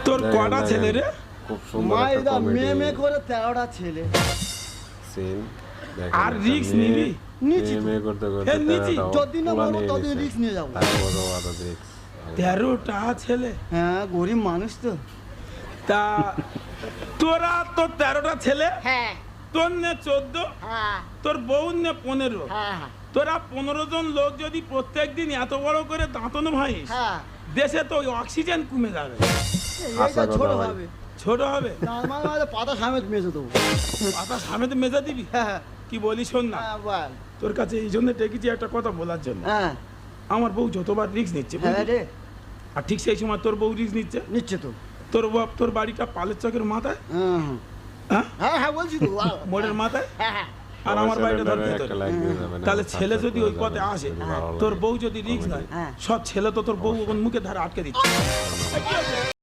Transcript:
তোর কটা ছেলে রে? খুব সুন্দর একটা কমেডি মেয়ে করে 13টা ছেলে। সিন। আর রিস্ক নিবি? মেয়ে করতে করতে হ্যাঁ, নিচি। যতদিন না বলবো ততদিন রিস্ক নিয়ে যাবো। তারপরও আরো রিস্ক। 13টা ছেলে? হ্যাঁ, গরিব মানুষ তো। তা তোরা তো 13টা ছেলে, হ্যাঁ তোর নে 14, হ্যাঁ তোর বউ নে 15। হ্যাঁ তোরা 15 জন লোক যদি প্রত্যেক দিন এত বড় করে দাঁতন ভাইস, হ্যাঁ দেশে তো ওই অক্সিজেন কমে যাবে। আশা এইটা ছোট কথা ভাই। হবে। ছোট হবে? তার মানে পাতা সামেত মেজে দেবো। পাতা সামনে মেজা দিবি? হ্যাঁ কি বলি শোন না, হ্যাঁ, বল। তোর কাছে এই জন্য ডেকেছি একটা কথা বলার জন্য। হ্যাঁ আমার বউ যতবার রিস্ক নিচ্ছে হ্যাঁ বুঝলি? রে, আর ঠিক সেই সময় তোর বউ রিস্ক নিচ্ছে। নিচ্ছে তো। তোর বাপ তোর বাড়িটা পালের চকের মাথায়, হ্যাঁ হ্যাঁ হ্যাঁ হ্যাঁ বলছি তো। মোড়ের মাথায়, হ্যাঁ আর আমার বাড়িটা ধর একটা ভেতরে। লাইক দিয়ে যাবেন, তাহলে আমার ছেলে যদি ওই সাবস্ক্রাইব পথে করে আসে, যাবেন, যদি ভালো তোর লাগে। বউ যদি রিস্ক নেয়, হ্যাঁ। সব ছেলে তো তোর বউ ওখানে মুখে ধারে আটকে দিচ্ছে।